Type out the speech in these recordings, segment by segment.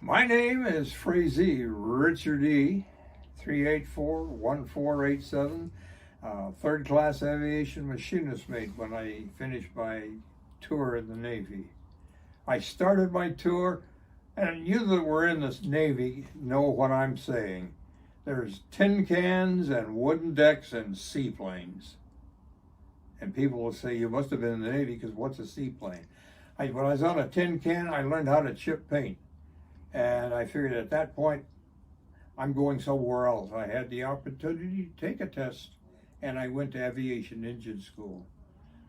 My name is Frazee, Richard E. 384-1487, third class aviation machinist mate when I finished my tour in the Navy. I started my tour, and you that were in the Navy know what I'm saying. There's tin cans and wooden decks and seaplanes. And people will say, you must have been in the Navy because what's a seaplane? When I was on a tin can, I learned how to chip paint. And I figured at that point, I'm going somewhere else. I had the opportunity to take a test, and I went to aviation engine school.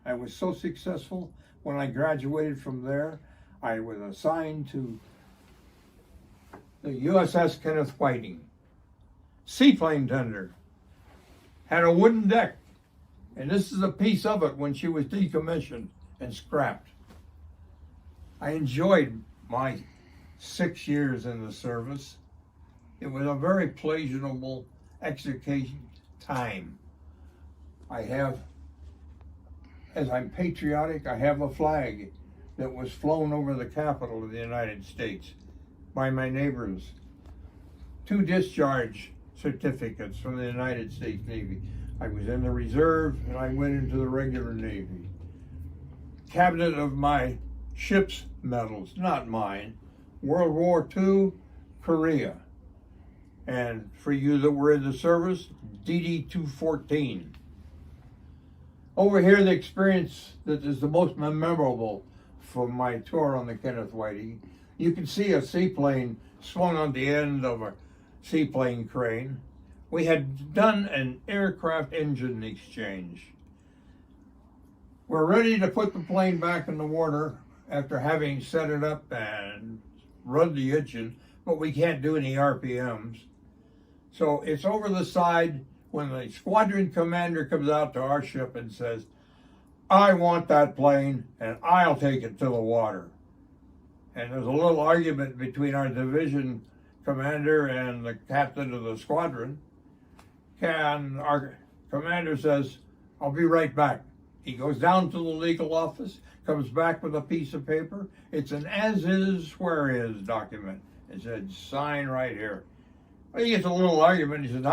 I was so successful, when I graduated from there, I was assigned to the USS Kenneth Whiting. Seaplane tender. Had a wooden deck. And this is a piece of it when she was decommissioned and scrapped. I enjoyed my 6 years in the service. It was a very pleasurable execution time. As I'm patriotic, I have a flag that was flown over the Capitol of the United States by my neighbors. 2 discharge certificates from the United States Navy. I was in the reserve and I went into the regular Navy. Cabinet of my ship's medals, not mine. World War II, Korea. And for you that were in the service, DD-214. Over here, the experience that is the most memorable from my tour on the Kenneth Whiting, you can see a seaplane swung on the end of a seaplane crane. We had done an aircraft engine exchange. We're ready to put the plane back in the water after having set it up and run the engine, but we can't do any RPMs. So it's over the side when the squadron commander comes out to our ship and says, I want that plane and I'll take it to the water. And there's a little argument between our division commander and the captain of the squadron. And our commander says, I'll be right back. He goes down to the legal office, comes back with a piece of paper. It's an as-is, where-is document. It said, sign right here. Well, he gets a little argument. He says,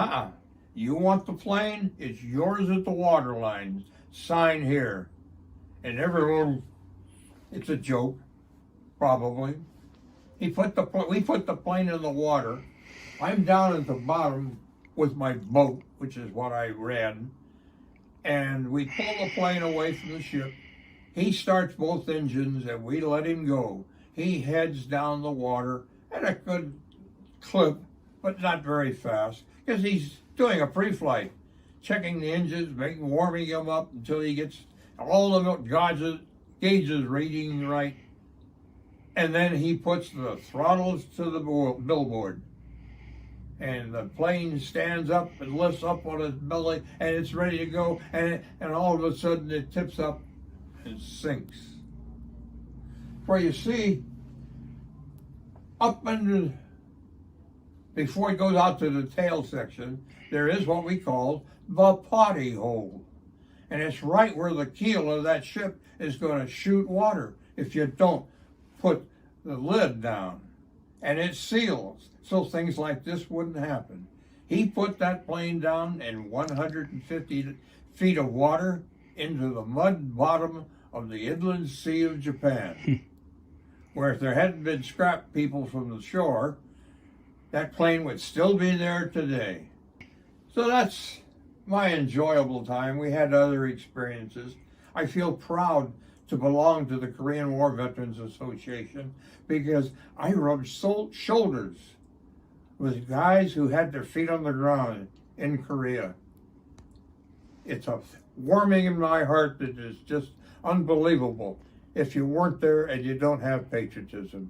you want the plane? It's yours at the water lines. Sign here. And everyone, it's a joke, probably. We put the plane in the water. I'm down at the bottom with my boat, which is what I ran. And we pull the plane away from the ship. He starts both engines and we let him go. He heads down the water at a good clip, but not very fast, because he's doing a pre-flight, checking the engines, warming them up until he gets all the gauges reading right. And then he puts the throttles to the billboard. And the plane stands up and lifts up on its belly, and it's ready to go, and all of a sudden it tips up and sinks. For you see, up under, before it goes out to the tail section, there is what we call the potty hole. And it's right where the keel of that ship is going to shoot water if you don't put the lid down. And it seals, so things like this wouldn't happen. He put that plane down in 150 feet of water into the mud bottom of the inland sea of Japan, where if there hadn't been scrap people from the shore, that plane would still be there today. So that's my enjoyable time. We had other experiences. I feel proud to belong to the Korean War Veterans Association because I rubbed shoulders with guys who had their feet on the ground in Korea. It's a warming in my heart that is just unbelievable if you weren't there and you don't have patriotism.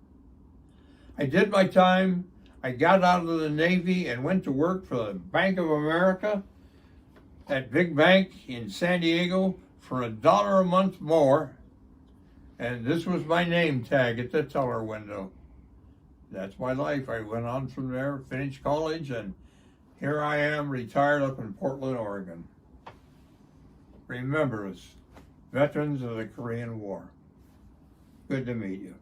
I did my time. I got out of the Navy and went to work for the Bank of America, that big bank in San Diego, for $1 a month more. And this was my name tag at the teller window. That's my life. I went on from there, finished college, and here I am, retired up in Portland, Oregon. Remember us, veterans of the Korean War. Good to meet you.